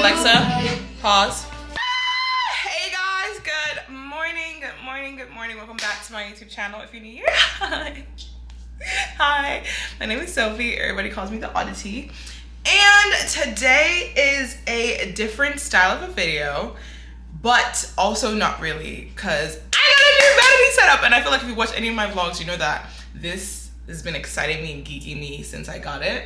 Alexa, pause. Hey guys, good morning, good morning, good morning. Welcome back to my YouTube channel. If you're new here, hi. Hi, my name is Sophie. Everybody calls me the Odditty. And today is a different style of a video, but also not really, because I got a new vanity setup. And I feel like if you watch any of my vlogs, you know that this has been exciting me and geeking me since I got it.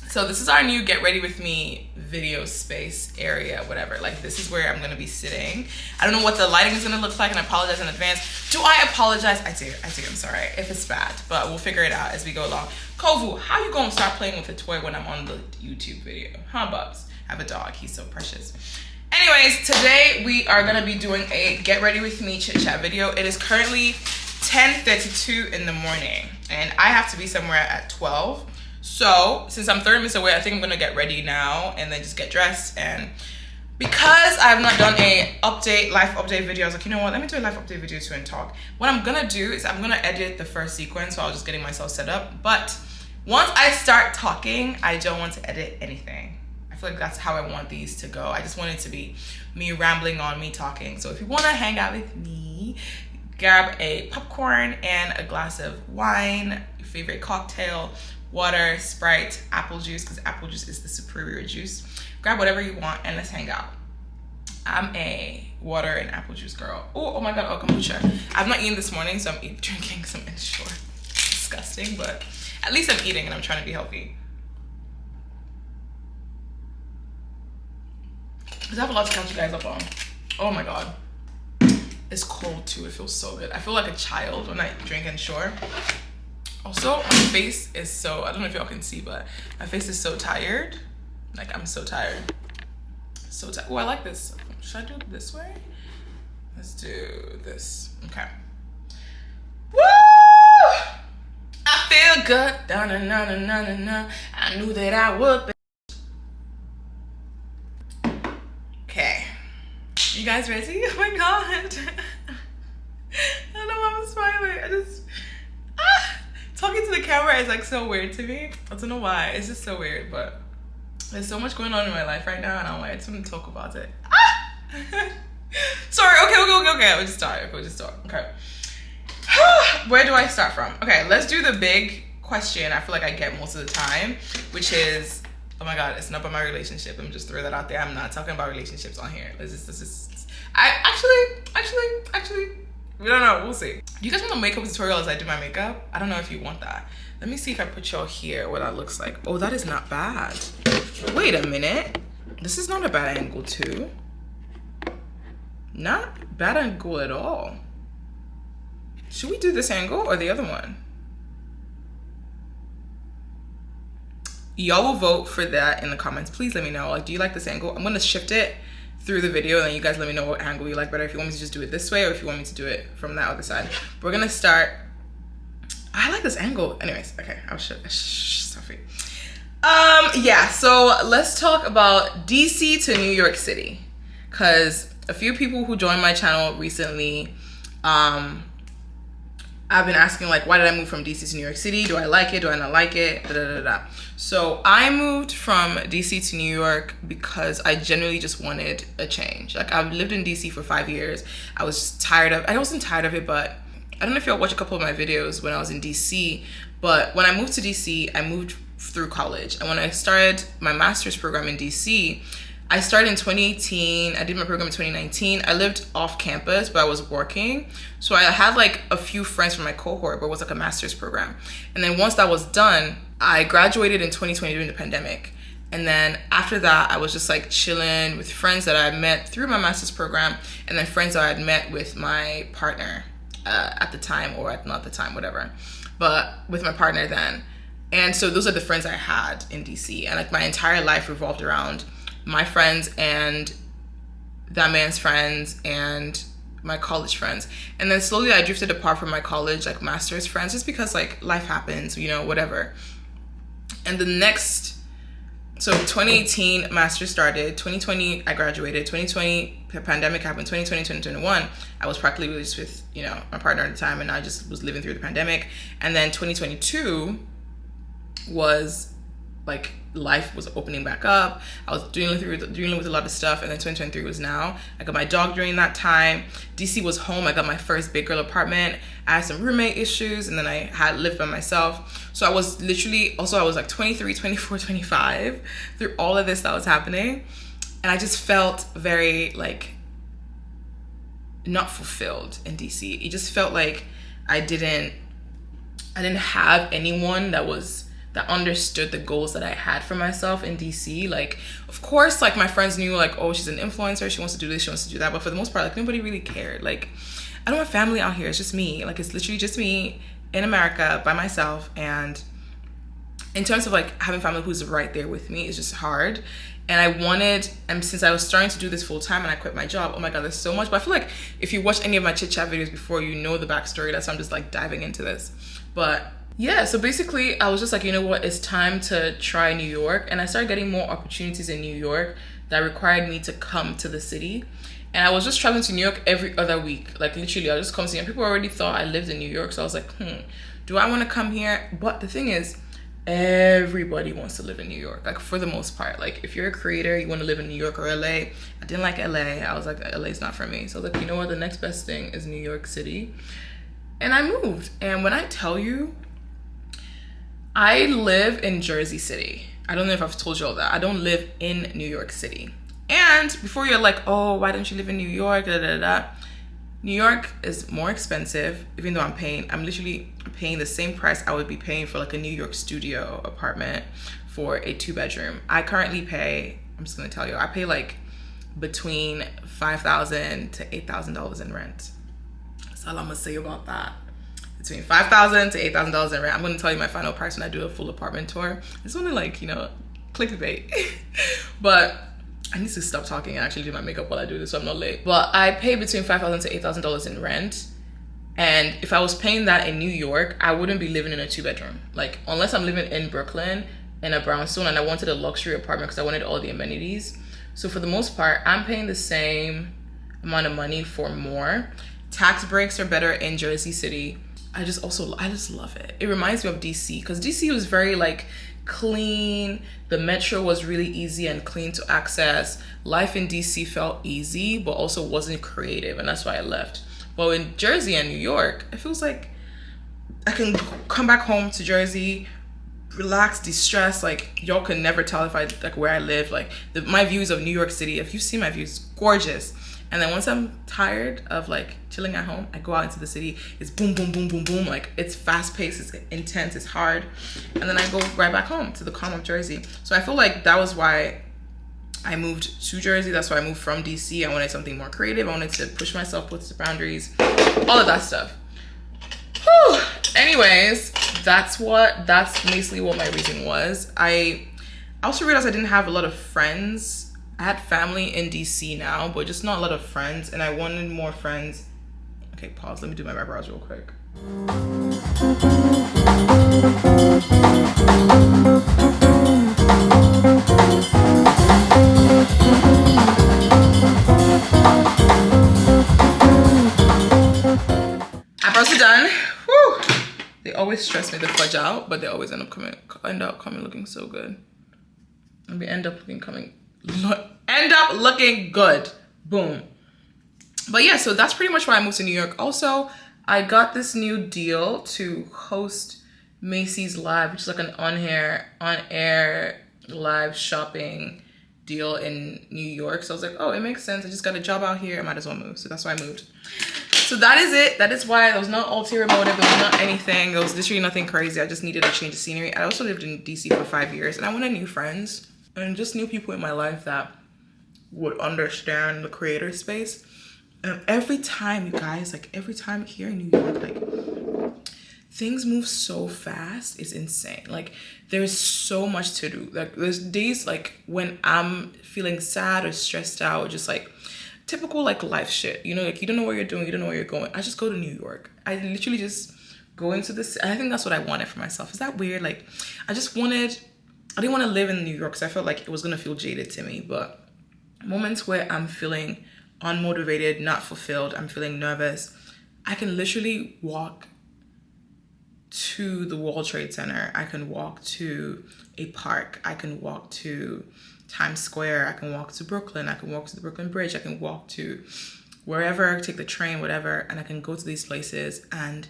So this is our new get ready with me video space area, whatever. Like, this is where I'm gonna be sitting. I don't know what the lighting is gonna look like, and I apologize in advance. Do I apologize? I do, I'm sorry if it's bad, but we'll figure it out as we go along. Kovu, how you gonna start playing with a toy when I'm on the YouTube video? Huh, Bubs? I have a dog, he's so precious. Anyways, today we are gonna be doing a get ready with me chit chat video. It is currently 10:32 in the morning, and I have to be somewhere at 12. So since I'm 30 minutes away, I think I'm gonna get ready now and then just get dressed. And because I have not done a life update video, I was like, you know what, let me do a life update video too and talk. What I'm gonna do is I'm gonna edit the first sequence, so I was just getting myself set up. But once I start talking, I don't want to edit anything. I feel like that's how I want these to go. I just want it to be me rambling on, me talking. So if you wanna hang out with me, grab a popcorn and a glass of wine, your favorite cocktail, water, Sprite, apple juice, because apple juice is the superior juice. Grab whatever you want and let's hang out. I'm a water and apple juice girl. Oh my god, oh, kombucha. I've not eaten this morning, so I'm drinking some Ensure. Disgusting, but at least I'm eating and I'm trying to be healthy. Because I have a lot to catch you guys up on. Oh my god. It's cold too, it feels so good. I feel like a child when I drink Ensure. Also, my face is so, I don't know if y'all can see, but my face is so tired. Like, I'm so tired. So tired. Oh, I like this. Should I do it this way? Let's do this. Okay. Woo! I feel good. Da, na, na, na, na, na. I knew that I would. Okay. You guys ready? Oh my god. I don't know why I'm smiling. Talking to the camera is like so weird to me. I don't know why. It's just so weird, but there's so much going on in my life right now, and I'm like, I just want to talk about it. Sorry. Okay. We'll just start. Okay. Where do I start from? Okay, let's do the big question. I feel like I get most of the time, which is, oh my god, it's not about my relationship. Let me just throw that out there. I'm not talking about relationships on here. I actually. We don't know, we'll see. Do you guys want a makeup tutorial as I do my makeup? I don't know if you want that. Let me see if I put y'all here, what that looks like. Oh, that is not bad. Wait a minute. This is not a bad angle too. Not bad angle at all. Should we do this angle or the other one? Y'all will vote for that in the comments. Please let me know, like, do you like this angle? I'm gonna shift it through the video, and then you guys let me know what angle you like better, if you want me to just do it this way or if you want me to do it from that other side. We're gonna start. I like this angle. Anyways, okay, I'll Sophie. Yeah, so let's talk about DC to New York City, because a few people who joined my channel recently, I've been asking, like, why did I move from DC to New York City? Do I like it? Do I not like it? So I moved from DC to New York because I genuinely just wanted a change. Like, I've lived in DC for 5 years. I wasn't tired of it, but I don't know if y'all watch a couple of my videos when I was in DC, but when I moved to DC, I moved through college. And when I started my master's program in DC, I started in 2018. I did my program in 2019. I lived off campus, but I was working. So I had like a few friends from my cohort, but it was like a master's program. And then once that was done, I graduated in 2020 during the pandemic. And then after that, I was just like chilling with friends that I had met through my master's program, and then friends that I had met with my partner at the time, or not the time, whatever, but with my partner then. And so those are the friends I had in DC. And like my entire life revolved around my friends and that man's friends and my college friends. And then slowly I drifted apart from my college, like master's friends, just because like life happens, you know, whatever. And the next, so 2018 master's started, 2020 I graduated, 2020 the pandemic happened, 2020, 2021 I was practically just with, you know, my partner at the time, and I just was living through the pandemic. And then 2022 was like life was opening back up. I was dealing with a lot of stuff, and then 2023 was now. I got my dog during that time. DC was home. I got my first big girl apartment. I had some roommate issues, and then I had lived by myself. So I was literally, also I was like 23, 24, 25 through all of this that was happening. And I just felt very like not fulfilled in DC. It just felt like I didn't have anyone that understood the goals that I had for myself in DC. Like, of course, like my friends knew like, oh, she's an influencer, she wants to do this, she wants to do that. But for the most part, like nobody really cared. Like, I don't have family out here. It's just me. Like, it's literally just me in America by myself. And in terms of like having family who's right there with me, it's just hard. And since I was starting to do this full time and I quit my job, oh my God, there's so much. But I feel like if you watch any of my chit chat videos before, you know the backstory. That's why I'm just like diving into this. But yeah, so basically I was just like, you know what, it's time to try New York. And I started getting more opportunities in New York that required me to come to the city. And I was just traveling to New York every other week. Like literally, I just come see, and people already thought I lived in New York. So I was like, do I want to come here? But the thing is, everybody wants to live in New York, like for the most part. Like if you're a creator, you want to live in New York or LA. I didn't like LA. I was like, LA's not for me. So I was like, you know what, the next best thing is New York City. And I moved. And when I tell you, I live in Jersey City. I don't know if I've told you all that. I don't live in New York City. And before you're like, oh, why don't you live in New York? New York is more expensive, even though I'm literally paying the same price I would be paying for like a New York studio apartment for a 2-bedroom. I currently pay, I'm just gonna tell you, I pay like between $5,000 to $8,000 in rent. That's all I'm gonna say about that. Between $5,000 to $8,000 in rent. I'm gonna tell you my final price when I do a full apartment tour. I just wanna like, you know, clickbait. But I need to stop talking and actually do my makeup while I do this so I'm not late. But I pay between $5,000 to $8,000 in rent. And if I was paying that in New York, I wouldn't be living in a 2-bedroom. Like, unless I'm living in Brooklyn in a brownstone and I wanted a luxury apartment because I wanted all the amenities. So for the most part, I'm paying the same amount of money for more. Tax breaks are better in Jersey City. I just love it. It reminds me of DC, because DC was very like clean. The metro was really easy and clean to access. Life in DC felt easy, but also wasn't creative, and that's why I left. But in Jersey and New York, it feels like I can come back home to Jersey, relax, de-stress. Like, y'all can never tell if I like where I live. Like my views of New York City, if you see my views, gorgeous. And then once I'm tired of like chilling at home, I go out into the city. It's boom, boom, boom, boom, boom. Like, it's fast paced, it's intense, it's hard. And then I go right back home to the calm of Jersey. So I feel like that was why I moved to Jersey. That's why I moved from DC. I wanted something more creative. I wanted to push myself, push the boundaries, all of that stuff. Whew. Anyways, that's basically what my reason was. I also realized I didn't have a lot of friends. I had family in DC now, but just not a lot of friends, and I wanted more friends. Okay, pause. Let me do my eyebrows real quick. Eyebrows are done. Whew. They always stress me to fudge out, but they always end up coming looking so good. Maybe end up looking good. Boom. But yeah, so that's pretty much why I moved to New York. Also, I got this new deal to host Macy's Live, which is like an on-air live shopping deal in New York. So I was like, oh, it makes sense. I just got a job out here. I might as well move. So that's why I moved. So that is it. That is why. There was no ulterior motive. There was not anything. There was literally nothing crazy. I just needed a change of scenery. I also lived in DC for 5 years, and I wanted new friends and just new people in my life that would understand the creator space. And every time, you guys, like every time here in New York, like things move so fast. It's insane. Like, there's so much to do. Like, there's days like when I'm feeling sad or stressed out, or just like typical like life shit, you know, like you don't know what you're doing, you don't know where you're going. I just go to New York. I literally just go into this. I think that's what I wanted for myself. Is that weird? Like, I didn't want to live in New York because I felt like it was going to feel jaded to me. But moments where I'm feeling unmotivated, not fulfilled, I'm feeling nervous, I can literally walk to the World Trade Center. I can walk to a park. I can walk to Times Square. I can walk to Brooklyn. I can walk to the Brooklyn Bridge. I can walk to wherever, take the train, whatever. And I can go to these places, and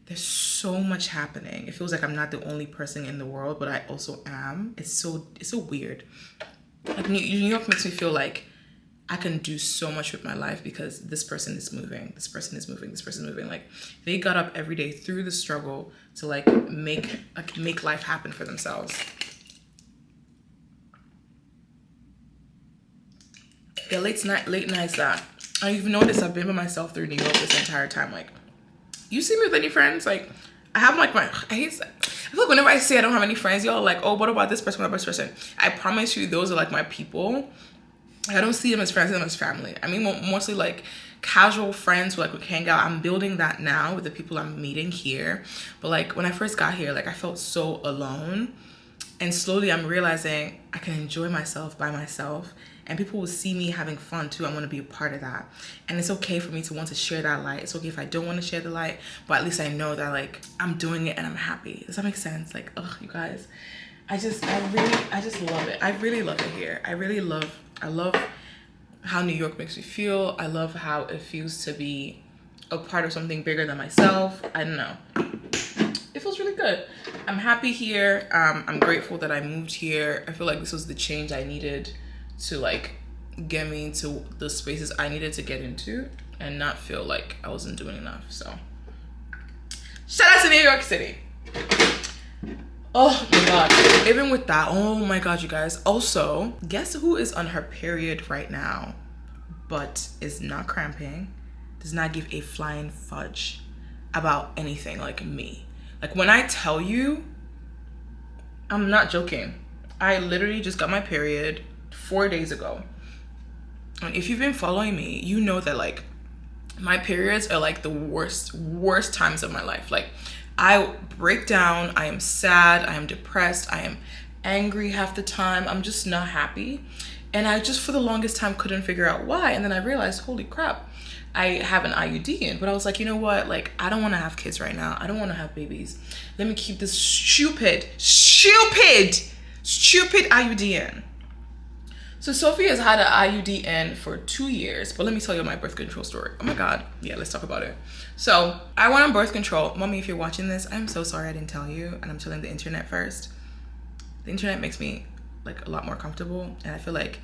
there's so much happening. It feels like I'm not the only person in the world, but I also am. It's so weird. Like New York makes me feel like I can do so much with my life because this person is moving, this person is moving, this person is moving. Like they got up every day through the struggle to like make life happen for themselves. Yeah, late nights that I've noticed I've been by myself through New York this entire time. Like, you see me with any friends? Like, I have like I feel like whenever I say I don't have any friends, y'all are like, oh, what about this person, what about this person? I promise you, those are like my people. I don't see them as friends, I see them as family. I mean, mostly like casual friends who like would hang out. I'm building that now with the people I'm meeting here. But like when I first got here, like I felt so alone. And slowly I'm realizing I can enjoy myself by myself. And people will see me having fun too. I want to be a part of that. And it's okay for me to want to share that light. It's okay if I don't want to share the light, but at least I know that like I'm doing it and I'm happy. Does that make sense? Like, oh, you guys, I just love it. I really love it here. I love how New York makes me feel. I love how it feels to be a part of something bigger than myself. I don't know. It feels really good. I'm happy here. I'm grateful that I moved here. I feel like this was the change I needed to like get me into the spaces I needed to get into and not feel like I wasn't doing enough. So shout out to New York City. Oh my god. Even with that, oh my god, you guys. Also, guess who is on her period right now but is not cramping, does not give a flying fudge about anything? Like me. Like when I tell you, I'm not joking. I literally just got my period 4 days ago. And if you've been following me, you know that like my periods are like the worst times of my life. Like I break down, I am sad, I am depressed, I am angry half the time. I'm just not happy. And I just for the longest time couldn't figure out why. And then I realized, holy crap, I have an IUD in. But I was like, you know what? Like, I don't want to have kids right now. I don't want to have babies. Let me keep this stupid IUD in. So Sophie has had an IUD in for 2 years, but let me tell you my birth control story. Oh my God. Yeah, let's talk about it. So I went on birth control. Mommy, if you're watching this, I'm so sorry I didn't tell you. And I'm telling the internet first. The internet makes me like a lot more comfortable. And I feel like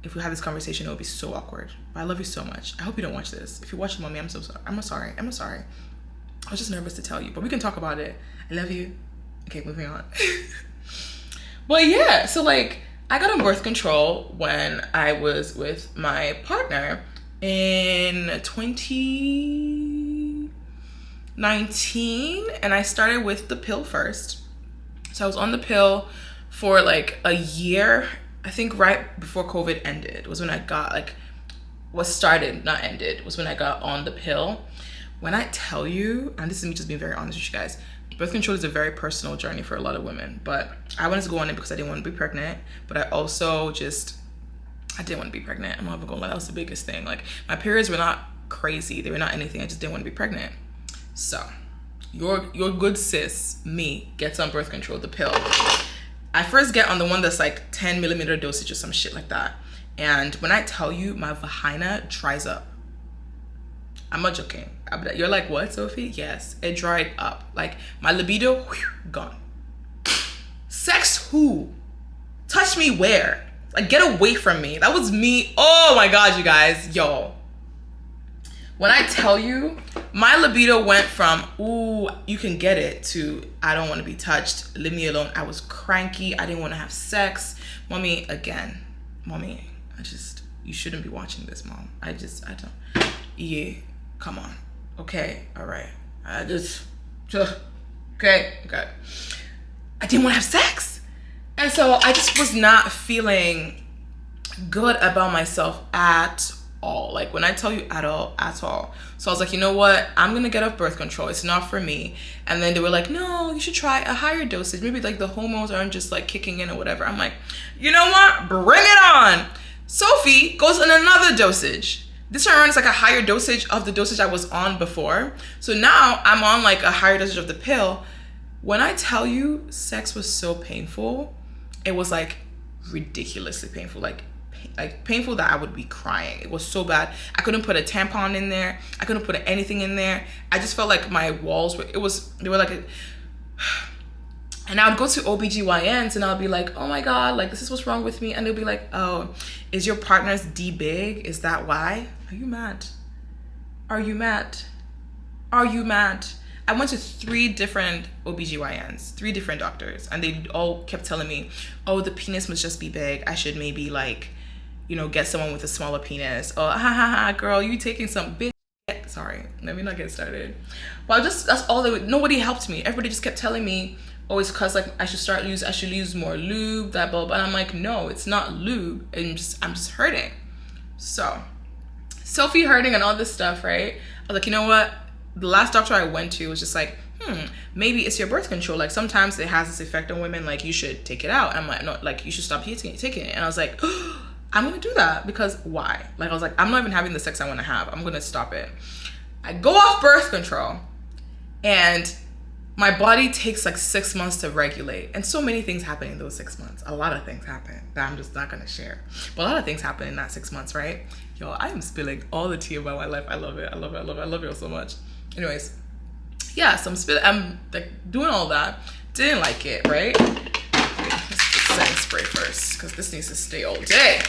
if we had this conversation, it would be so awkward. But I love you so much. I hope you don't watch this. If you're watching, Mommy, I'm so sorry. I'm sorry. I was just nervous to tell you, but we can talk about it. I love you. Okay, moving on. But yeah, so like, I got on birth control when I was with my partner in 2019, and I started with the pill first. So I was on the pill for like a year. I think right before COVID ended was when I got like, was when I got on the pill. When I tell you, and this is me just being very honest with you guys, birth control is a very personal journey for a lot of women, but I wanted to go on it because I didn't want to be pregnant, but I also I didn't want to be pregnant. I'm not even gonna lie, that was the biggest thing. Like my periods were not crazy, they were not anything, I just didn't want to be pregnant. So your good sis, me, gets on birth control, the pill. I first get on the one that's like 10 millimeter dosage or some shit like that. And when I tell you, my vagina dries up. I'm not joking. You're like, what, Sophie? Yes, it dried up. Like my libido, gone. Sex who? Touch me where? Like get away from me. That was me. Oh my God, you guys, yo. When I tell you, my libido went from, ooh, you can get it, to I don't want to be touched, leave me alone. I was cranky, I didn't want to have sex. Mommy, you shouldn't be watching this, Mom. I don't. Yeah, come on. Okay, all right. Okay. I didn't want to have sex. And so I just was not feeling good about myself at all. Like when I tell you at all. So I was like, you know what? I'm going to get off birth control. It's not for me. And then they were like, no, you should try a higher dosage. Maybe like the hormones aren't just like kicking in or whatever. I'm like, you know what? Bring it on. Sophie goes on another dosage. This time around, it's like a higher dosage of the dosage I was on before. So now I'm on like a higher dosage of the pill. When I tell you sex was so painful, it was like ridiculously painful, like painful that I would be crying. It was so bad. I couldn't put a tampon in there. I couldn't put anything in there. I just felt like my walls were, they were like and I would go to OBGYNs and I would be like, oh my God, like this is what's wrong with me. And they'll be like, oh, is your partner's D big? Is that why? Are you mad? Are you mad? Are you mad? I went to 3 different OBGYNs, 3 different doctors, and they all kept telling me, oh, the penis must just be big. I should maybe like, you know, get someone with a smaller penis. Oh, girl, you taking some big shit. Sorry, let me not get started. Well, that's all they would, nobody helped me. Everybody just kept telling me, oh, it's cause like I should use more lube, that blah, blah. And I'm like, no, it's not lube. I'm just hurting. So, Sophie hurting and all this stuff, right? I was like, you know what? The last doctor I went to was just like, maybe it's your birth control. Like sometimes it has this effect on women, like you should take it out. And I'm like, no, like you should stop taking it. And I was like, oh, I'm gonna do that because why? Like I was like, I'm not even having the sex I wanna have. I'm gonna stop it. I go off birth control and my body takes like 6 months to regulate. And so many things happen in those 6 months. A lot of things happen that I'm just not gonna share. But a lot of things happen in that 6 months, right? Yo, I am spilling all the tea about my life. I love it. I love it. I love it. I love you all so much. Anyways, yeah, so I'm like doing all that. Didn't like it, right? Okay, let's get setting spray first because this needs to stay all day.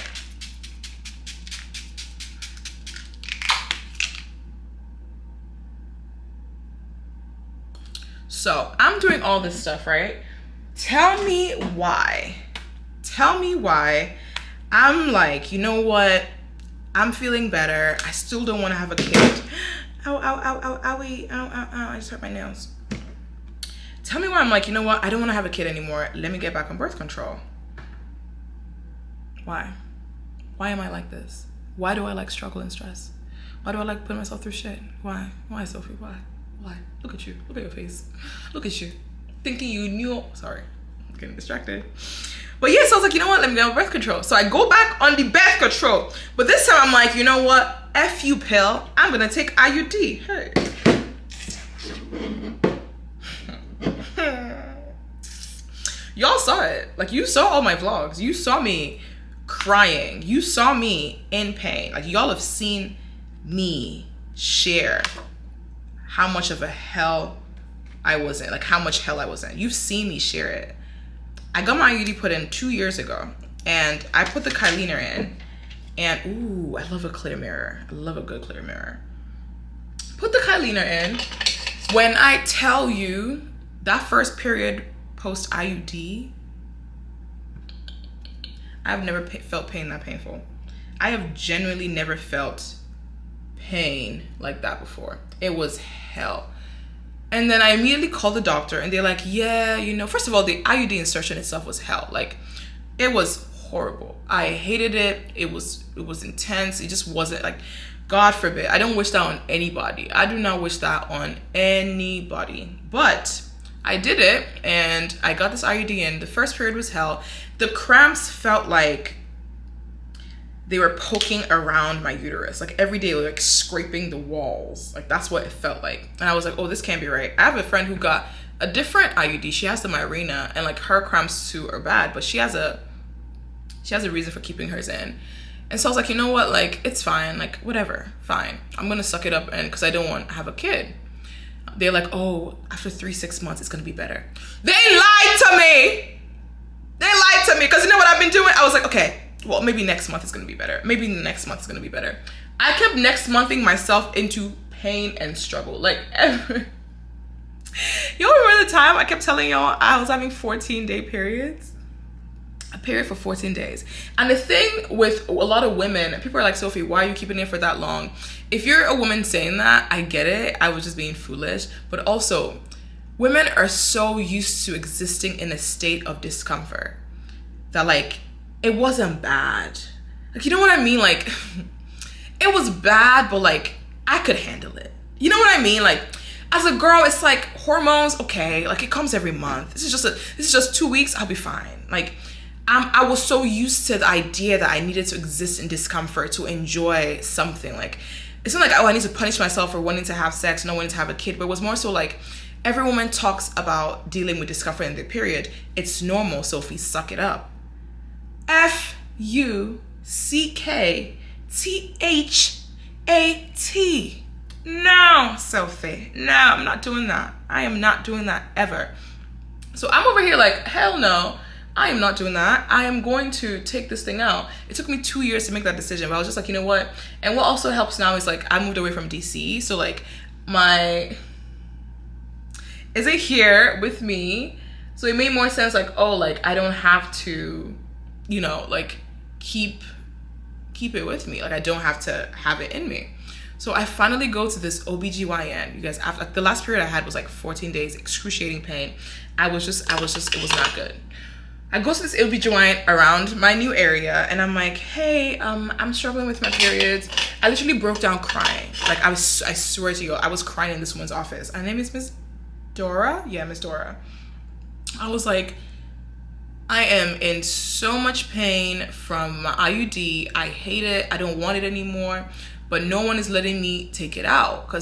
So I'm doing all this stuff, right? Tell me why. Tell me why I'm like, you know what? I'm feeling better. I still don't want to have a kid. Ow, ow, ow, ow, owie, ow, ow, ow, I just hurt my nails. Tell me why I'm like, you know what? I don't want to have a kid anymore. Let me get back on birth control. Why? Why am I like this? Why do I like struggle and stress? Why do I like putting myself through shit? Why? Why, Sophie? Why? Why? Look at you. Look at your face. Look at you. Thinking you knew. Sorry. I'm getting distracted. But yeah, so I was like, you know what? Let me get on birth control. So I go back on the birth control. But this time I'm like, you know what? F you pill. I'm going to take IUD. Hey. Y'all saw it. Like you saw all my vlogs. You saw me crying. You saw me in pain. Like y'all have seen me share how much of a hell I was in. Like how much hell I was in. You've seen me share it. I got my IUD put in 2 years ago. And I put the Kylener in. And ooh, I love a clear mirror. I love a good clear mirror. Put the Kylener in. When I tell you that first period post IUD, I've never felt pain that painful. I have genuinely never felt pain like that before. It was hell. And then I immediately called the doctor and they're like, yeah, you know, first of all, the IUD insertion itself was hell. Like it was horrible. I hated it. It was intense. It just wasn't like, God forbid. I don't wish that on anybody. I do not wish that on anybody. But I did it and I got this IUD in. The first period was hell. The cramps felt like they were poking around my uterus. Like every day, like scraping the walls. Like that's what it felt like. And I was like, oh, this can't be right. I have a friend who got a different IUD. She has the Mirena and like her cramps too are bad, but she has a reason for keeping hers in. And so I was like, you know what? Like, it's fine. Like, whatever. Fine. I'm going to suck it up and because I don't want to have a kid. They're like, oh, after 6 months, it's going to be better. They lied to me. They lied to me because you know what I've been doing? I was like, okay, well, maybe next month is going to be better. Maybe next month is going to be better. I kept next monthing myself into pain and struggle. Like, y'all remember the time I kept telling y'all I was having 14-day periods? A period for 14 days. And the thing with a lot of women, people are like, Sophie, why are you keeping it for that long? If you're a woman saying that, I get it. I was just being foolish. But also, women are so used to existing in a state of discomfort that like, it wasn't bad. Like, you know what I mean? Like, it was bad, but like, I could handle it. You know what I mean? Like, as a girl, it's like hormones, okay, like it comes every month. This is just 2 weeks, I'll be fine. Like, I was so used to the idea that I needed to exist in discomfort to enjoy something. Like, it's not like, oh, I need to punish myself for wanting to have sex, not wanting to have a kid, but it was more so like, Every woman talks about dealing with discomfort in their period. It's normal, Sophie, suck it up. FuckhatT. No, Sophie, no, I'm not doing that. I am not doing that ever. So I'm over here like, hell no, I am not doing that. I am going to take this thing out. It took me 2 years to make that decision, but I was just like, you know what? And what also helps now is like, I moved away from DC. So like is it here with me? So it made more sense like, oh, like I don't have to, you know, like keep it with me. Like I don't have to have it in me. So I finally go to this OBGYN. You guys, after the last period I had was like 14 days, excruciating pain. It was not good. I go to this OBGYN around my new area and I'm like, hey, I'm struggling with my periods. I literally broke down crying. Like I swear to you, I was crying in this woman's office. Her name is Miss Dora. Yeah, Miss Dora. I was like, I am in so much pain from my IUD. I hate it. I don't want it anymore. But no one is letting me take it out. I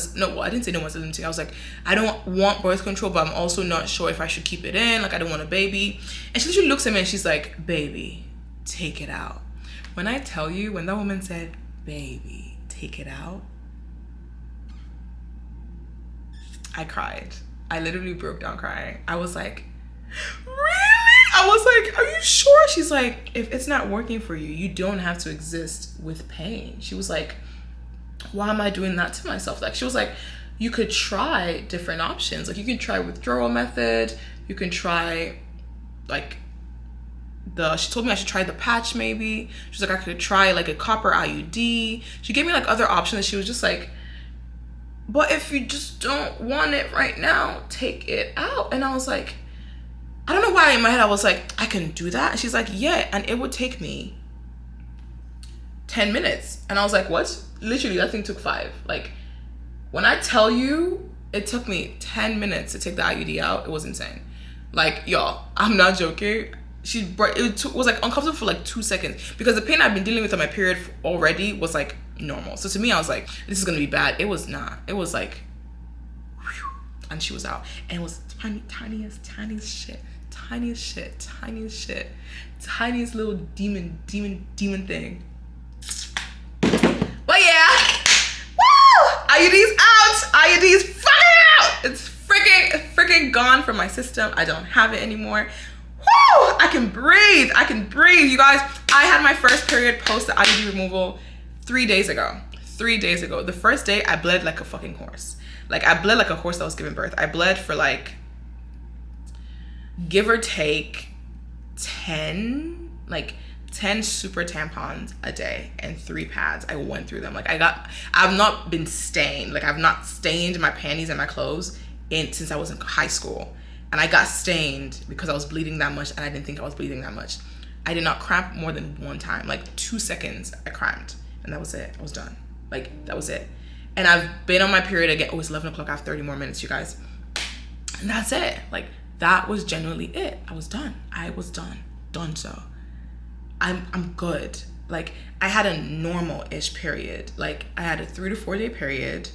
didn't say no one's letting me take it. I was like, I don't want birth control, but I'm also not sure if I should keep it in. Like, I don't want a baby. And she literally looks at me and she's like, baby, take it out. When I tell you, when that woman said, baby, take it out, I cried. I literally broke down crying. I was like, really? I was like, are you sure? She's like, if it's not working for you, you don't have to exist with pain. She was like, why am I doing that to myself? Like, she was like, you could try different options. Like, you can try withdrawal method. You can try, like, she told me I should try the patch maybe. She was like, I could try, like, a copper IUD. She gave me, like, other options. She was just like, but if you just don't want it right now, take it out. And I was like, I don't know why in my head I was like, I can do that. And she's like, yeah, and it would take me 10 minutes. And I was like, what? Literally, that thing took 5. Like, when I tell you, it took me 10 minutes to take the IUD out. It was insane. Like, y'all, I'm not joking. It was like uncomfortable for like 2 seconds because the pain I've been dealing with on my period already was like normal. So to me, I was like, this is gonna be bad. It was not. It was like, whew, and she was out. And it was tiniest shit. Tiniest little demon thing. But yeah, woo! IUD's out. IUD's fucking out. It's freaking gone from my system. I don't have it anymore. Woo! I can breathe. You guys, I had my first period post the IUD removal 3 days ago. 3 days ago. The first day, I bled like a fucking horse. Like, I bled like a horse that was giving birth. I bled for like, give or take 10 super tampons a day and 3 pads. I went through them. Like, I've not been stained. Like, I've not stained my panties and my clothes since I was in high school. And I got stained because I was bleeding that much and I didn't think I was bleeding that much. I did not cramp more than 1 time. Like 2 seconds I cramped and that was it. I was done. Like, that was it. And I've been on my period again. Oh, it's 11 o'clock. I have 30 more minutes, you guys. And that's it. Like, that was genuinely it. I was done. Done so. I'm good. Like, I had a normal-ish period. Like, I had a 3 to 4 day period.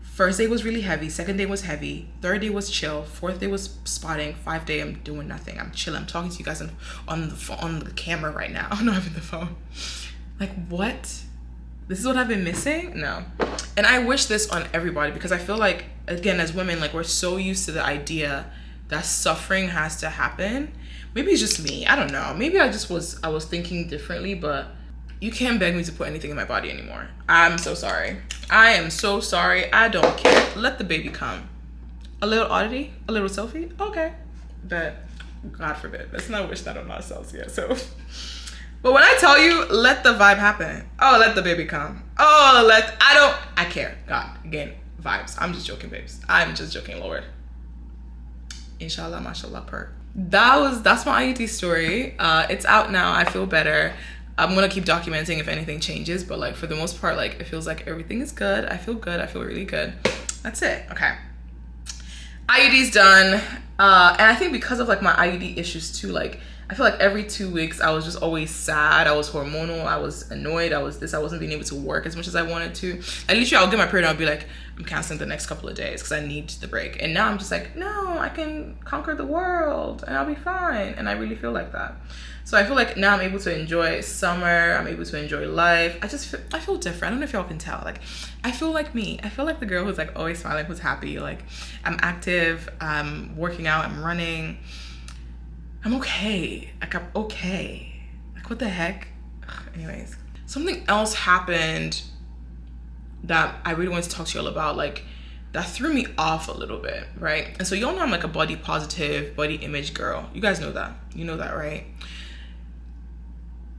First day was really heavy. Second day was heavy. Third day was chill. Fourth day was spotting. 5th day, I'm doing nothing. I'm chilling. I'm talking to you guys on the camera right now. I'm not having the phone. Like, what? This is what I've been missing? No. And I wish this on everybody because I feel like, again, as women, like, we're so used to the idea that suffering has to happen. Maybe it's just me. I don't know. Maybe I was thinking differently, but you can't beg me to put anything in my body anymore. I'm so sorry. I am so sorry. I don't care. Let the baby come. A little Odditty? A little Sofi? Okay. But God forbid. Let's not wish that on ourselves yet. So, but when I tell you, let the vibe happen. Oh, let the baby come. Oh, I care. God, again, vibes. I'm just joking, babes. I'm just joking, Lord. Inshallah, mashallah, per. That's my IUD story. It's out now. I feel better. I'm gonna keep documenting if anything changes, but like for the most part, like it feels like everything is good. I feel good. I feel really good. That's it. Okay. IUD's done. And I think because of like my IUD issues too, like I feel like every 2 weeks I was just always sad. I was hormonal. I was annoyed. I wasn't being able to work as much as I wanted to. At least I'll get my period and I'll be like, I'm canceling the next couple of days because I need the break. And now I'm just like, no, I can conquer the world and I'll be fine. And I really feel like that. So I feel like now I'm able to enjoy summer. I'm able to enjoy life. I feel different. I don't know if y'all can tell. Like, I feel like me. I feel like the girl who's like always smiling, who's happy. Like, I'm active. I'm working out. I'm running. I'm okay. Like, I'm okay. Like, what the heck? Ugh, anyways, something else happened that I really wanted to talk to y'all about, like, that threw me off a little bit, right? And so y'all know I'm like a body positive, body image girl. You guys know that. You know that, right?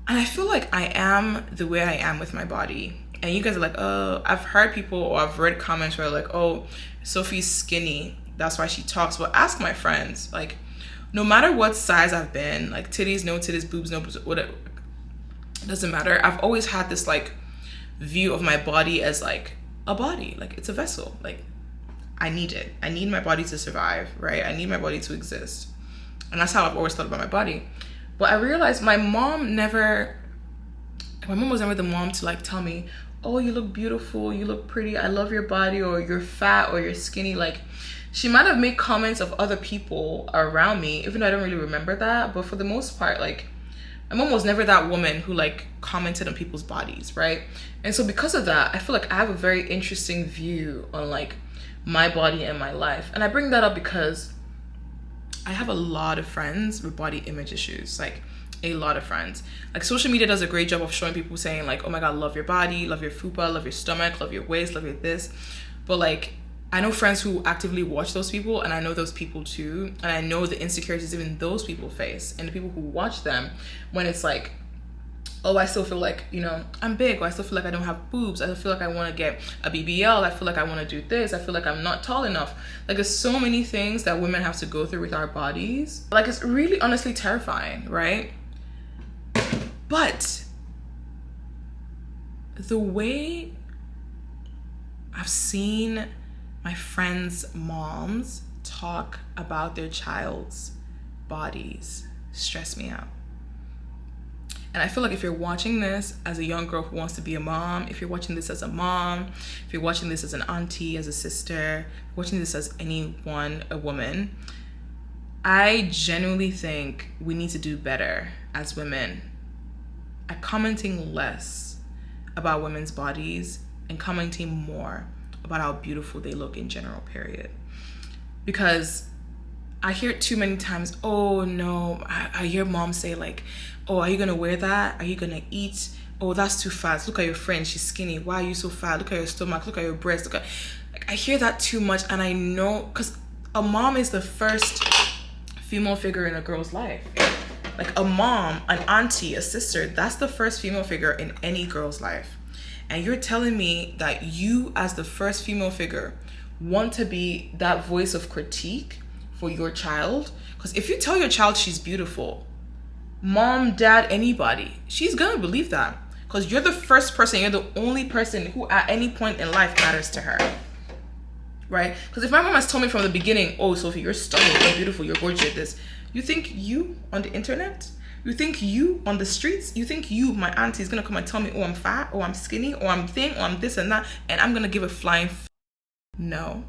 And I feel like I am the way I am with my body. And you guys are like, oh, I've heard people or I've read comments where like, oh, Sophie's skinny. That's why she talks. But ask my friends, like, no matter what size I've been, like titties, no titties, boobs, no boobs, whatever, it doesn't matter. I've always had this like view of my body as like a body, like it's a vessel. Like I need it. I need my body to survive, right? I need my body to exist. And that's how I've always thought about my body. But I realized my mom was never the mom to like tell me, oh, you look beautiful, you look pretty, I love your body, or you're fat, or you're skinny. Like, she might have made comments of other people around me, even though I don't really remember that. But for the most part, like, my mom was never that woman who like commented on people's bodies, right? And so because of that, I feel like I have a very interesting view on like my body and my life. And I bring that up because I have a lot of friends with body image issues, like a lot of friends. Like social media does a great job of showing people saying like, oh my God, love your body, love your fupa, love your stomach, love your waist, love your this. But like, I know friends who actively watch those people, and I know those people too. And I know the insecurities even those people face, and the people who watch them when it's like, oh, I still feel like, you know, I'm big, or I still feel like I don't have boobs. I feel like I want to get a BBL. I feel like I want to do this. I feel like I'm not tall enough. Like there's so many things that women have to go through with our bodies. Like it's really honestly terrifying, right? But the way I've seen my friends' moms talk about their child's bodies stress me out. And I feel like if you're watching this as a young girl who wants to be a mom, if you're watching this as a mom, if you're watching this as an auntie, as a sister, watching this as anyone, a woman, I genuinely think we need to do better as women at commenting less about women's bodies and commenting more about how beautiful they look in general, period. Because I hear it too many times, oh no, I hear moms say like, oh, are you gonna wear that? Are you gonna eat? Oh, that's too fat. Look at your friend, she's skinny. Why are you so fat? Look at your stomach, look at your breast. Look at, like, I hear that too much, and I know, because a mom is the first female figure in a girl's life. Like a mom, an auntie, a sister, that's the first female figure in any girl's life. And you're telling me that you, as the first female figure, want to be that voice of critique for your child? Because if you tell your child she's beautiful, mom, dad, anybody, she's gonna believe that. Because you're the first person, you're the only person who at any point in life matters to her. Right? Because if my mom has told me from the beginning, oh, Sophie, you're stunning, you're beautiful, you're gorgeous, you're this. You think you on the internet? You think you on the streets? You think you, my auntie, is gonna come and tell me, oh, I'm fat, or I'm skinny, or I'm thin, or I'm this and that, and I'm gonna give a flying no.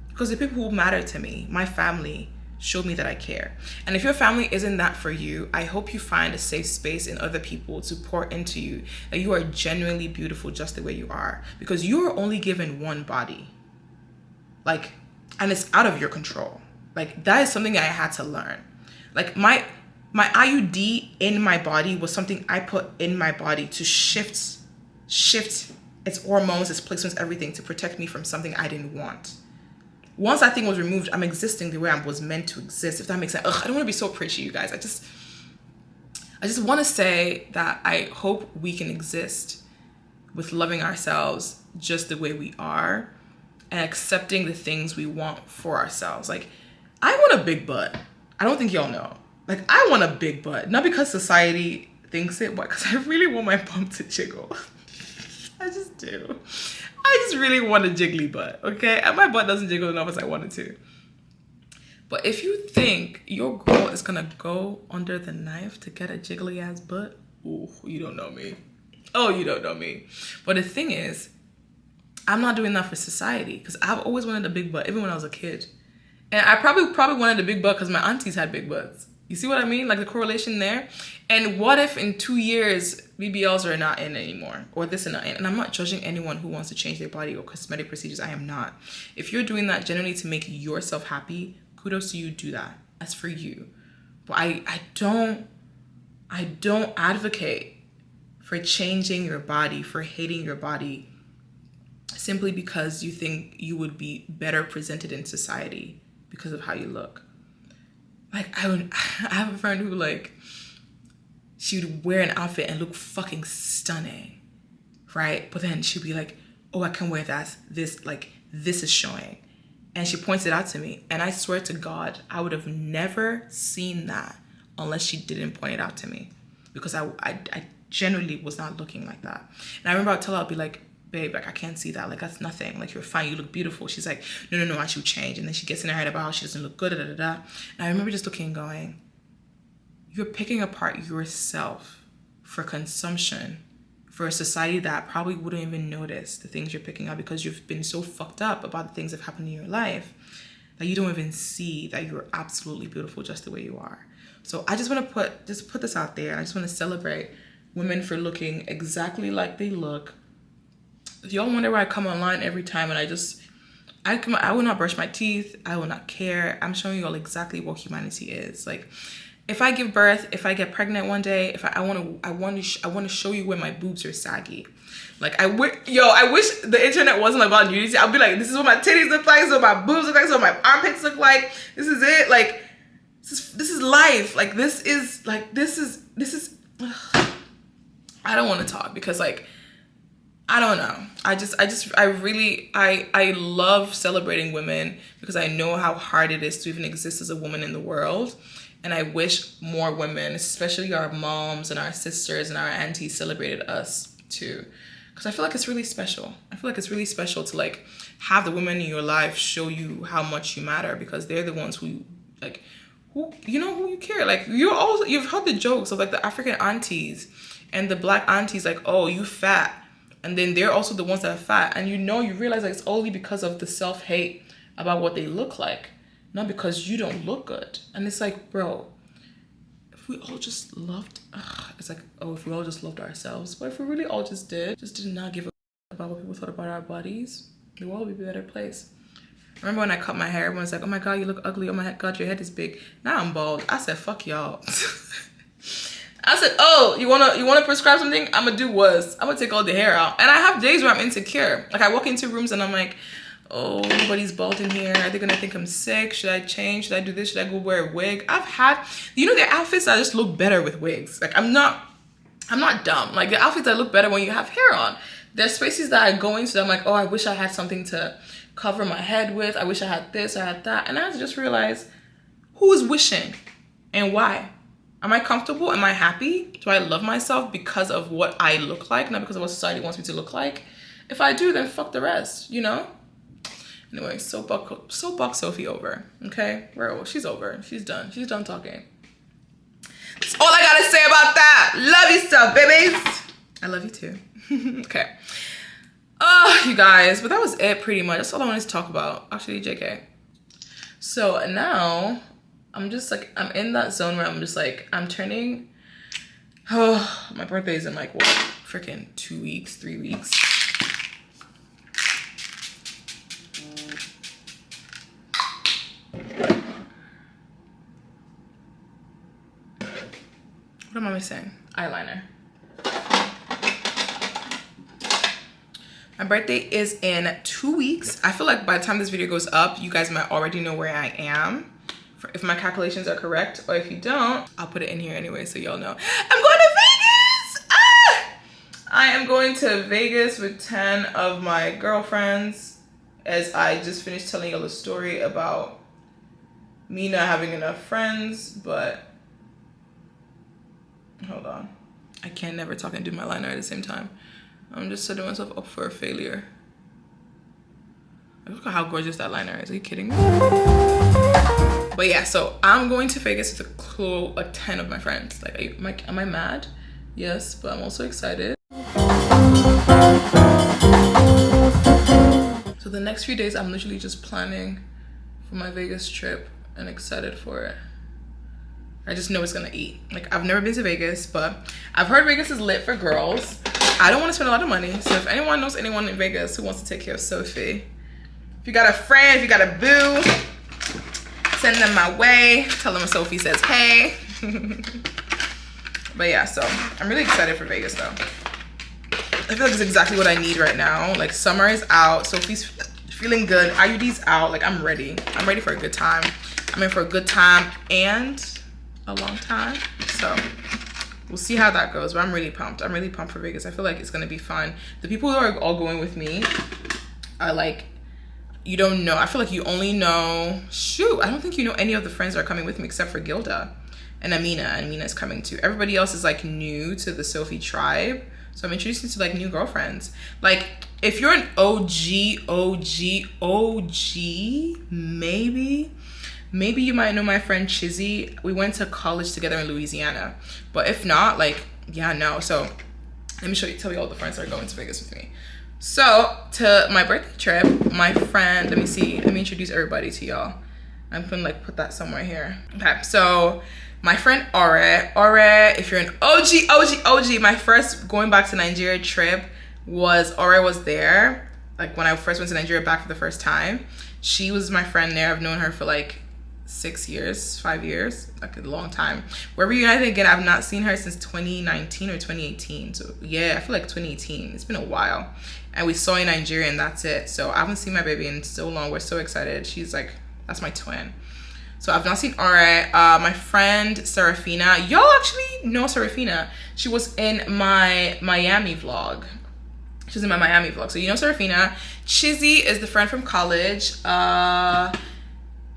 Because the people who matter to me, my family, show me that I care. And if your family isn't that for you, I hope you find a safe space in other people to pour into you, that you are genuinely beautiful just the way you are. Because you are only given one body. Like, and it's out of your control. Like, that is something I had to learn. Like, my IUD in my body was something I put in my body to shift its hormones, its placements, everything to protect me from something I didn't want. Once that thing was removed, I'm existing the way I was meant to exist, if that makes sense. Ugh, I don't want to be so preachy, you guys. I just want to say that I hope we can exist with loving ourselves just the way we are and accepting the things we want for ourselves. Like, I want a big butt. I don't think y'all know. Like, I want a big butt. Not because society thinks it, but because I really want my bum to jiggle. I just do. I just really want a jiggly butt, okay? And my butt doesn't jiggle enough as I want it to. But if you think your girl is gonna go under the knife to get a jiggly ass butt, ooh, you don't know me. Oh, you don't know me. But the thing is, I'm not doing that for society, because I've always wanted a big butt, even when I was a kid. And I probably wanted a big butt because my aunties had big butts. You see what I mean? Like the correlation there. And what if in 2 years, BBLs are not in anymore, or this and not in? And I'm not judging anyone who wants to change their body or cosmetic procedures. I am not. If you're doing that generally to make yourself happy, kudos to you, do that. That's for you. But I don't advocate for changing your body, for hating your body, simply because you think you would be better presented in society because of how you look. Like, I have a friend who, like, she would wear an outfit and look fucking stunning, right? But then she'd be like, oh, I can wear that. This is showing. And she points it out to me. And I swear to God, I would have never seen that unless she didn't point it out to me. Because I generally was not looking like that. And I remember I'd tell her, I'd be like, babe, like, I can't see that. Like, that's nothing. Like, you're fine. You look beautiful. She's like, no, I should change. And then she gets in her head about how she doesn't look good, And I remember just looking and going, you're picking apart yourself for consumption for a society that probably wouldn't even notice the things you're picking up, because you've been so fucked up about the things that have happened in your life that you don't even see that you're absolutely beautiful just the way you are. So I just want to put this out there. I just want to celebrate women for looking exactly like they look. If y'all wonder why I come online every time and I will not brush my teeth, I will not care. I'm showing you all exactly what humanity is. Like, if I give birth, if I get pregnant one day, if I want to show you where my boobs are saggy. Like, I wish the internet wasn't about nudity. I'll be like, this is what my titties look like, this is what my boobs look like, this is what my armpits look like. This is it. Like, this is life. Like, this is ugh. I don't want to talk because, like, I don't know. I love celebrating women because I know how hard it is to even exist as a woman in the world. And I wish more women, especially our moms and our sisters and our aunties, celebrated us too. Because I feel like it's really special. I feel like it's really special to, like, have the women in your life show you how much you matter, because they're the ones who you care. Like, you've heard the jokes of, like, the African aunties and the black aunties, like, oh, you fat. And then they're also the ones that are fat. And you realize that it's only because of the self-hate about what they look like, not because you don't look good. And it's like, bro, if we all just loved, if we all just loved ourselves. But if we really all just did not give a about what people thought about our bodies, the world would be a better place. I remember when I cut my hair, everyone's like, oh my God, you look ugly. Oh my God, your head is big. Now I'm bald. I said, fuck y'all. I said, oh, you wanna prescribe something? I'm gonna take all the hair out. And I have days where I'm insecure. Like, I walk into rooms and I'm like, oh, nobody's bald in here. Are they gonna think I'm sick? Should I change? Should I do this? Should I go wear a wig? I've had, there are outfits that just look better with wigs. Like, I'm not dumb. Like, the outfits that look better when you have hair on. There's spaces that I go into that I'm like, oh, I wish I had something to cover my head with. I wish I had this, I had that. And I had to just realize, who is wishing and why? Am I comfortable? Am I happy? Do I love myself because of what I look like, not because of what society wants me to look like? If I do, then fuck the rest, Anyway, soapbox Sophie over, okay? She's over. She's done. She's done talking. That's all I gotta say about that. Love you stuff, babies. I love you too. Okay. Oh, you guys, but that was it pretty much. That's all I wanted to talk about. Actually, JK. So now I'm just like, I'm in that zone where I'm just like, I'm turning, my birthday is in like, what, freaking 2 weeks, 3 weeks. What am I missing? Eyeliner. My birthday is in 2 weeks. I feel like by the time this video goes up, you guys might already know where I am, if my calculations are correct, or if you don't, I'll put it in here anyway so y'all know. I'm going to Vegas! I am going to Vegas with 10 of my girlfriends, as I just finished telling y'all a story about me not having enough friends, but hold on. I can't never talk and do my liner at the same time. I'm just setting myself up for a failure. Look at how gorgeous that liner is. Are you kidding me? But But yeah, so I'm going to Vegas with like 10 of my friends. Like, am I mad? Yes, but I'm also excited. So the next few days, I'm literally just planning for my Vegas trip and excited for it. I just know it's gonna eat. Like, I've never been to Vegas, but I've heard Vegas is lit for girls. I don't want to spend a lot of money, so if anyone knows anyone in Vegas who wants to take care of Sophie, if you got a friend, if you got a boo, send them my way. Tell them Sophie says hey. But yeah, so I'm really excited for Vegas though. I feel like it's exactly what I need right now. Like, summer is out, Sophie's feeling good, IUD's out. Like, I'm ready. I'm ready for a good time. I'm in for a good time and a long time. So we'll see how that goes, but I'm really pumped. I'm really pumped for Vegas. I feel like it's gonna be fun. The people who are all going with me are like, you don't know. I feel like you only know, shoot, I don't think you know any of the friends that are coming with me except for Gilda and Amina. Amina is coming too. Everybody else is like new to the Sophie tribe. So I'm introducing you to like new girlfriends. Like, if you're an OG, maybe you might know my friend Chizzy. We went to college together in Louisiana. But if not, like, yeah, no. So let me tell you all the friends that are going to Vegas with me. So to my birthday trip, my friend, let me introduce everybody to y'all. I'm gonna like put that somewhere here. Okay, so my friend Ore, if you're an OG, my first going back to Nigeria trip Ore was there. Like, when I first went to Nigeria back for the first time, she was my friend there. I've known her for like 5 years, like a long time. We're reunited again. I've not seen her since 2019 or 2018. So yeah, I feel like 2018. It's been a while. And we saw in Nigeria and that's it. So I haven't seen my baby in so long. We're so excited. She's like, that's my twin. So I've not seen Ore. My friend Serafina. Y'all actually know Serafina. She was in my Miami vlog. So you know Serafina. Chizzy is the friend from college. I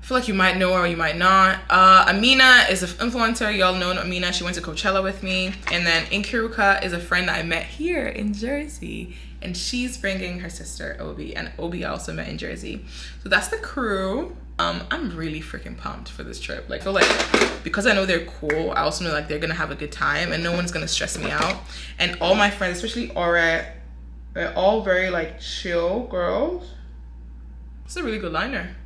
feel like you might know her or you might not. Amina is an influencer. Y'all know Amina. She went to Coachella with me. And then Inkiruka is a friend that I met here in Jersey. And she's bringing her sister, Obi. And Obi I also met in Jersey. So that's the crew. I'm really freaking pumped for this trip. Like, I feel like because I know they're cool, I also know like they're gonna have a good time and no one's gonna stress me out. And all my friends, especially Ore, they're all very like chill girls. It's a really good liner.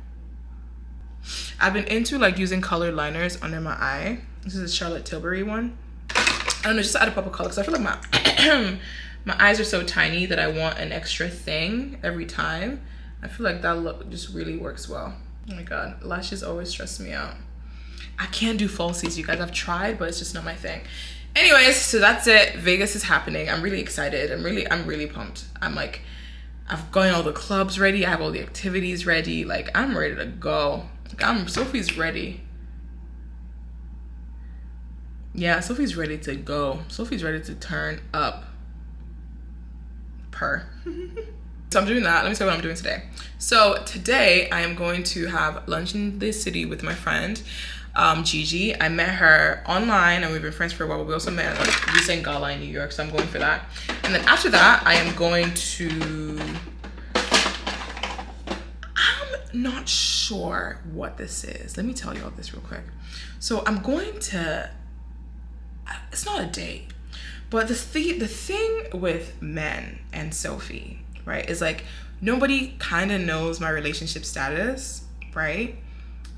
I've been into like using colored liners under my eye. This is a Charlotte Tilbury one. I don't know, just to add a pop of color because I feel like my my eyes are so tiny that I want an extra thing every time. I feel like that look just really works well. Oh my god, lashes always stress me out. I can't do falsies, you guys. I've tried, but it's just not my thing. Anyways, so that's it. Vegas is happening. I'm really excited. I'm really pumped. I'm like, I've gotten all the clubs ready. I have all the activities ready. Like, I'm ready to go. Like, Sophie's ready. Yeah, Sophie's ready to go. Sophie's ready to turn up. So I'm doing that. Let me tell you what I'm doing today. So today I am going to have lunch in the city with my friend Gigi. I met her online and we've been friends for a while, but we also met at a recent gala in New York, so I'm going for that. And then after that I am going to, I'm not sure what this is. Let me tell you all this real quick. So I'm going to, it's not a date, but the thing with men and Sophie, right, is like nobody kind of knows my relationship status, right?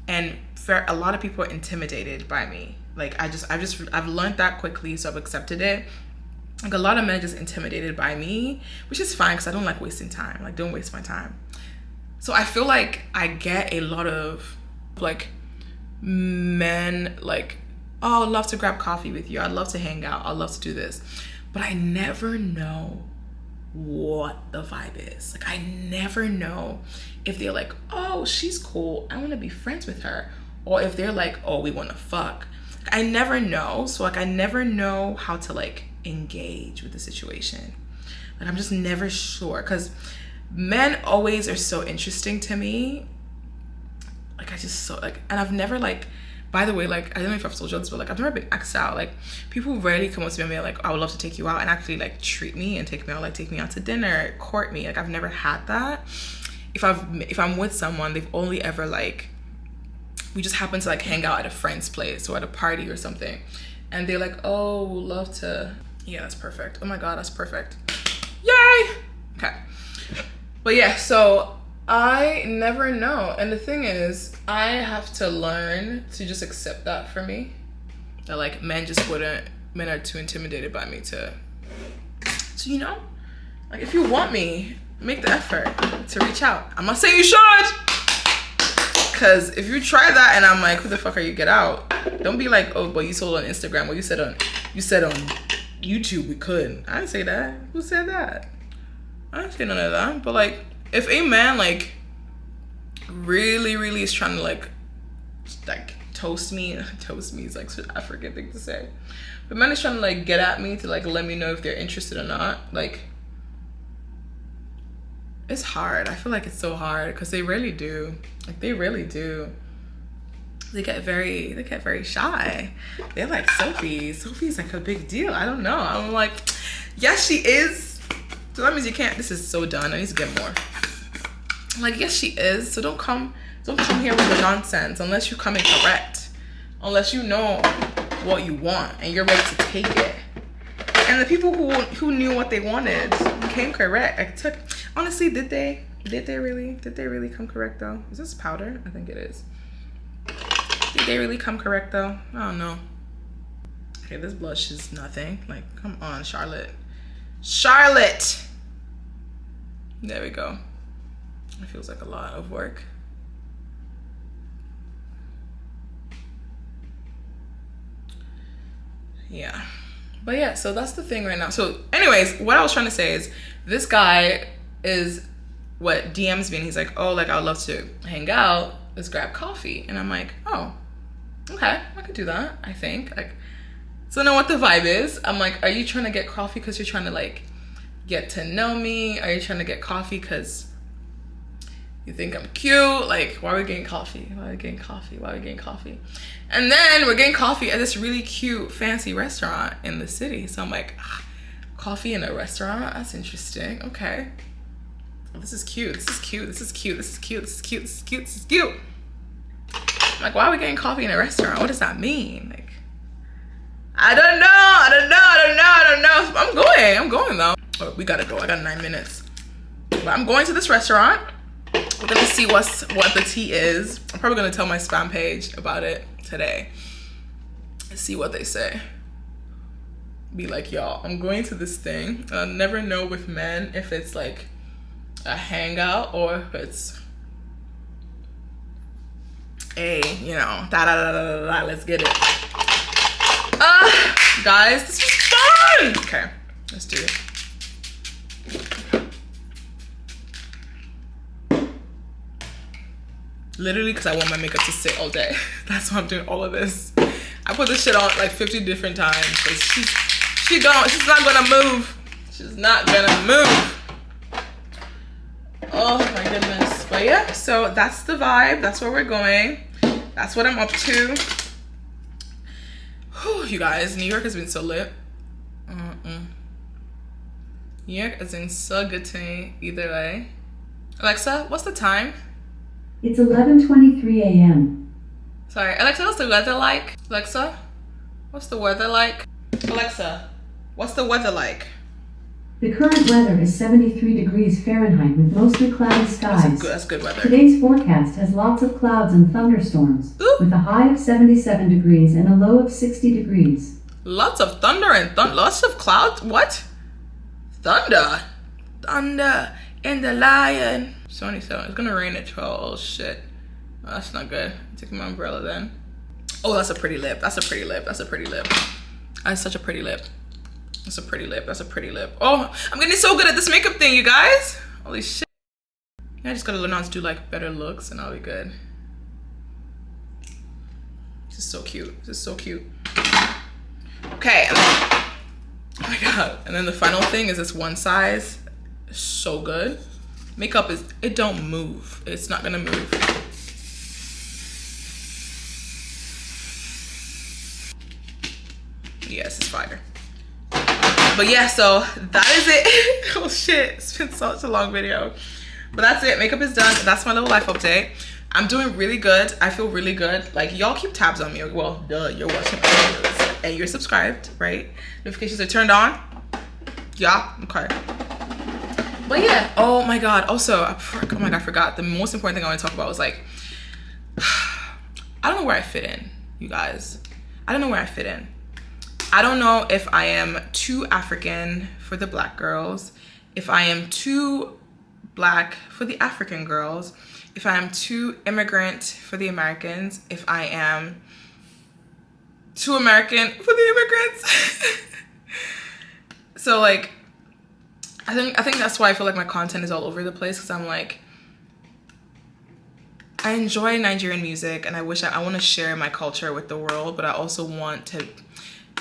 And for a lot of people are intimidated by me. Like I've learned that quickly, so I've accepted it. Like a lot of men are just intimidated by me, which is fine because I don't like wasting time. Like, don't waste my time. So I feel like I get a lot of like men like, oh, I'd love to grab coffee with you. I'd love to hang out. I'd love to do this. But I never know what the vibe is. Like, I never know if they're like, oh, she's cool, I want to be friends with her. Or if they're like, oh, we want to fuck. I never know. So like, I never know how to like engage with the situation. Like, I'm just never sure. Because men always are so interesting to me. Like, I just so like, and I've never like, by the way, like, I don't know if I've told you this, but like, I've never been asked out. Like, people rarely come up to me and be like, I would love to take you out, and actually like treat me and take me out, like take me out to dinner, court me. Like, I've never had that. If I'm with someone, they've only ever like we just happened to like hang out at a friend's place or at a party or something. And they're like, oh, love to, yeah, that's perfect. Oh my God, that's perfect. Yay! Okay. But yeah, so I never know. And the thing is, I have to learn to just accept that for me. That like men are too intimidated by me to you know, like if you want me, make the effort to reach out. I'm not saying you should. Cause if you try that and I'm like, who the fuck are you, get out. Don't be like, oh, but you sold on Instagram. Well, you said on YouTube we could. I didn't say that. Who said that? I didn't say none of that. But like, if a man like really is trying to like toast me is like such an African thing to say. But man is trying to like get at me to like let me know if they're interested or not. Like, it's hard. I feel like it's so hard because they really do. Like they really do. They get very shy. They're like, Sophie's like a big deal. I don't know. I'm like, yes, she is. So that means you can't. This is so done. I need to get more. I'm like, yes, she is. So don't come here with the nonsense unless you come in correct. Unless you know what you want and you're ready to take it. And the people who knew what they wanted came correct. Honestly, did they really come correct though? Is this powder? I think it is. Did they really come correct though? I don't know. Okay, this blush is nothing. Like, come on, Charlotte. There we go. It feels like a lot of work. Yeah. But yeah, so that's the thing right now. So anyways, what I was trying to say is this guy is what DMs me and he's like, oh, like I'd love to hang out. Let's grab coffee. And I'm like, oh, okay, I could do that, I think. Like, so know what the vibe is. I'm like, are you trying to get coffee because you're trying to like get to know me? Are you trying to get coffee because you think I'm cute? Like, why are we getting coffee? And then we're getting coffee at this really cute, fancy restaurant in the city. So I'm like, coffee in a restaurant? That's interesting. Okay. This is cute. I'm like, why are we getting coffee in a restaurant? What does that mean? Like, I don't know. I'm going though. Oh, we gotta go. I got 9 minutes. But I'm going to this restaurant. We're gonna see what the tea is. I'm probably gonna tell my spam page about it today. See what they say. Be like, y'all, I'm going to this thing. I'll never know with men if it's like a hangout or if it's a, you know, let's get it. Guys, this was fun. Okay, let's do it. Literally because I want my makeup to sit all day. That's why I'm doing all of this. I put this shit on like 50 different times because she's not gonna move. She's not gonna move. Oh my goodness. But yeah, so that's the vibe. That's where we're going. That's what I'm up to. Whew, you guys, New York has been so lit. New York has been so good to me either way. Alexa, what's the time? It's 11:23 a.m. Sorry, Alexa, what's the weather like? Alexa, what's the weather like? Alexa, what's the weather like? The current weather is 73 degrees Fahrenheit with mostly cloudy skies. That's good weather. Today's forecast has lots of clouds and thunderstorms, with a high of 77 degrees and a low of 60 degrees. Lots of thunder and lots of clouds? What? Thunder and the lion. 77. It's gonna rain at 12. Oh shit. Oh, that's not good. I'm taking my umbrella then. Oh, that's a pretty lip. That's such a pretty lip. That's a pretty lip. Oh, I'm getting so good at this makeup thing, you guys. Holy shit. I just gotta learn how to do like better looks and I'll be good. This is so cute. Okay. Oh my God. And then the final thing is this one size. It's so good. Makeup it don't move. It's not gonna move. Yes, it's fire. But yeah, so that is it. Oh shit, it's been such a long video. But that's it, makeup is done. That's my little life update. I'm doing really good. I feel really good. Like, y'all keep tabs on me. Well, duh, you're watching my videos and you're subscribed, right? Notifications are turned on. Yeah, okay. But yeah, oh my God. Also, oh my God, I forgot. The most important thing I want to talk about was like, I don't know where I fit in, you guys. I don't know where I fit in. I don't know if I am too African for the Black girls, if I am too Black for the African girls, if I am too immigrant for the Americans, if I am too American for the immigrants. So like, I think that's why I feel like my content is all over the place, because I'm like, I enjoy Nigerian music and I want to share my culture with the world, but I also want to,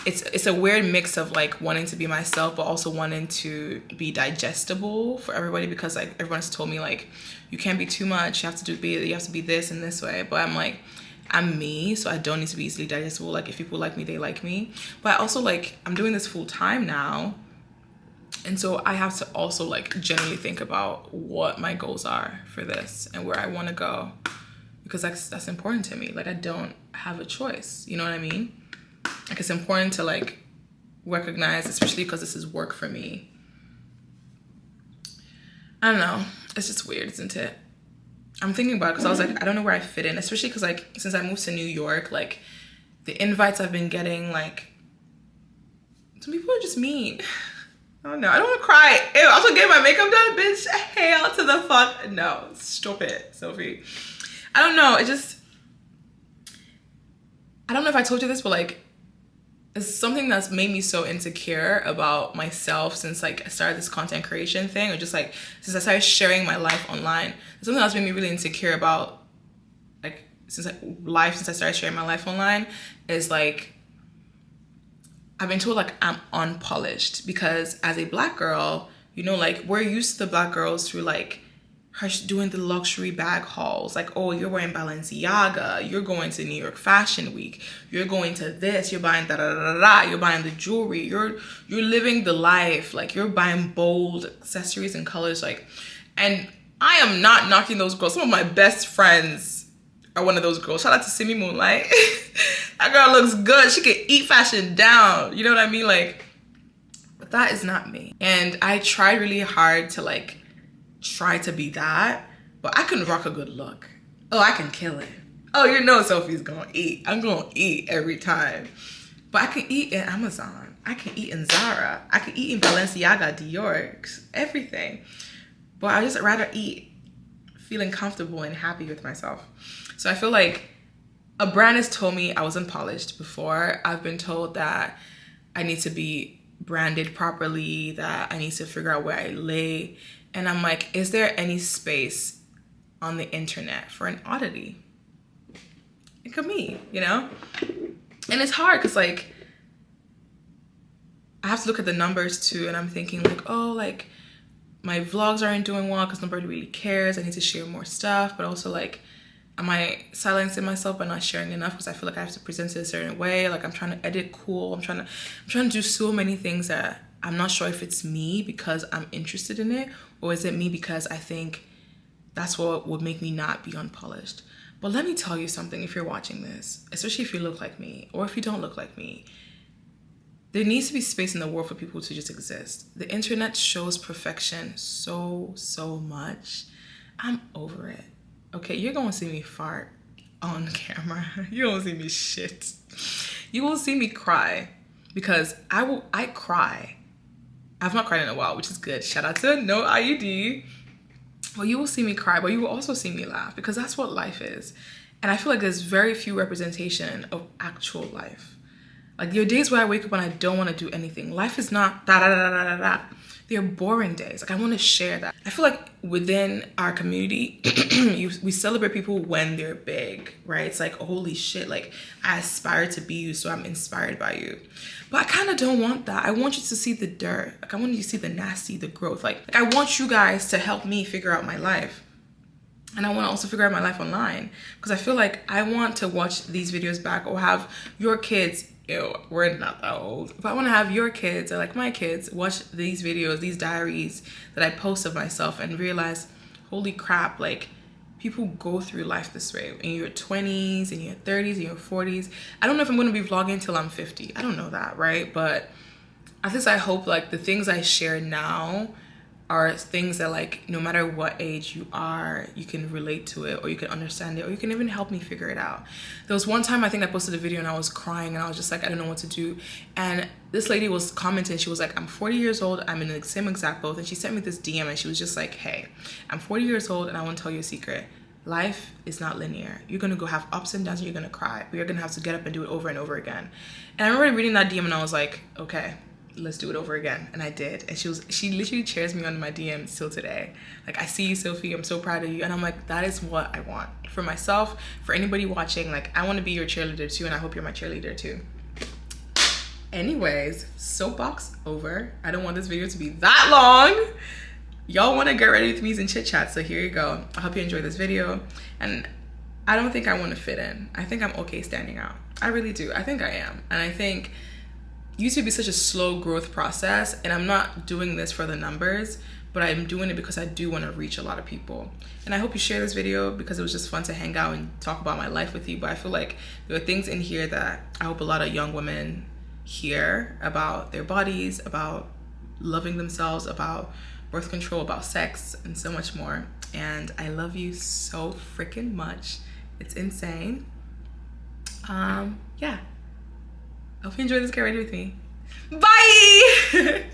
it's a weird mix of like wanting to be myself but also wanting to be digestible for everybody, because like everyone's told me like, you can't be too much, you have to be this and this way. But I'm like, I'm me, so I don't need to be easily digestible. Like if people like me, they like me. But I also like, I'm doing this full time now, and so I have to also like generally think about what my goals are for this and where I want to go, because that's important to me. Like I don't have a choice, you know what I mean? Like it's important to like recognize, especially because this is work for me. I don't know, it's just weird, isn't it? I'm thinking about it because I was like, I don't know where I fit in, especially because like since I moved to New York, like the invites I've been getting, like some people are just mean. I don't know, I don't want to cry. Ew, I also getting my makeup done, bitch. Hell to the fuck no, stop it, Sophie. I don't know, I don't know if I told you this, but like it's something that's made me so insecure about myself since like I started this content creation thing, or just like since I started sharing my life online. Something that's made me really insecure about like since I started sharing my life online is like, I've been told like I'm unpolished, because as a Black girl, you know, like we're used to the Black girls through like her doing the luxury bag hauls, like, oh, you're wearing Balenciaga, you're going to New York Fashion Week, you're going to this, you're buying da-da-da-da-da, you're buying the jewelry, you're living the life, like you're buying bold accessories and colors, like, and I am not knocking those girls. Some of my best friends are one of those girls. Shout out to Simi Moonlight. That girl looks good. She can eat fashion down. You know what I mean? Like, but that is not me. And I tried really hard to like try to be that, but I can rock a good look. Oh, I can kill it. Oh, you know Sophie's gonna eat. I'm gonna eat every time. But I can eat in Amazon. I can eat in Zara. I can eat in Balenciaga, Dior, everything. But I just rather eat feeling comfortable and happy with myself. So I feel like a brand has told me I was unpolished before. I've been told that I need to be branded properly, that I need to figure out where I lay. And I'm like, is there any space on the internet for an oddity? It could be, you know? And it's hard because like, I have to look at the numbers too. And I'm thinking like, oh, like my vlogs aren't doing well because nobody really cares. I need to share more stuff. But also like, am I silencing myself by not sharing enough because I feel like I have to present it a certain way? Like I'm trying to edit cool. I'm trying to do so many things that I'm not sure if it's me because I'm interested in it, or is it me because I think that's what would make me not be unpolished. But let me tell you something, if you're watching this, especially if you look like me or if you don't look like me, there needs to be space in the world for people to just exist. The internet shows perfection so much. I'm over it. Okay, you're gonna see me fart on camera. You don't see me shit. You will see me cry because I cry. I've not cried in a while, which is good. Shout out to No IUD. Well, you will see me cry, but you will also see me laugh because that's what life is. And I feel like there's very few representation of actual life. Like there are days where I wake up and I don't want to do anything. Life is not da-da-da-da-da-da. They're boring days. Like I want to share that. I feel like within our community, we celebrate people when they're big, right? It's like, holy shit, like I aspire to be you, so I'm inspired by you. But I kind of don't want that. I want you to see the dirt. Like I want you to see the nasty, the growth. Like I want you guys to help me figure out my life. And I want to also figure out my life online because I feel like I want to watch these videos back or have your kids, ew, we're not that old, but I want to have your kids or like my kids watch these videos, these diaries that I post of myself and realize, holy crap, like people go through life this way in your 20s, in your 30s, in your 40s. I don't know if I'm going to be vlogging till I'm 50. I don't know that, right? But at least I hope like the things I share now are things that like no matter what age you are, you can relate to it, or you can understand it, or you can even help me figure it out. There was one time I think I posted a video and I was crying and I was just like, I don't know what to do. And this lady was commenting, she was like, I'm 40 years old, I'm in the same exact boat. And she sent me this DM and she was just like, hey, I'm 40 years old and I want to tell you a secret. Life is not linear. You're gonna go have ups and downs and you're gonna cry, but you're gonna have to get up and do it over and over again. And I remember reading that DM and I was like, okay, let's do it over again. And I did. And she literally cheers me on my DMs till today. Like, I see you, Sophie, I'm so proud of you. And I'm like, that is what I want for myself, for anybody watching. Like, I want to be your cheerleader too, and I hope you're my cheerleader too. Anyways, soapbox over. I don't want this video to be that long. Y'all want to get ready with me and chit chat, so here you go. I hope you enjoyed this video. And I don't think I want to fit in. I think I'm okay standing out. I really do. I think I am. And I think YouTube is such a slow growth process, and I'm not doing this for the numbers, but I'm doing it because I do want to reach a lot of people. And I hope you share this video because it was just fun to hang out and talk about my life with you. But I feel like there are things in here that I hope a lot of young women hear about their bodies, about loving themselves, about birth control, about sex, and so much more. And I love you so freaking much. It's insane. Yeah. I hope you enjoyed this. Get ready with me. Bye!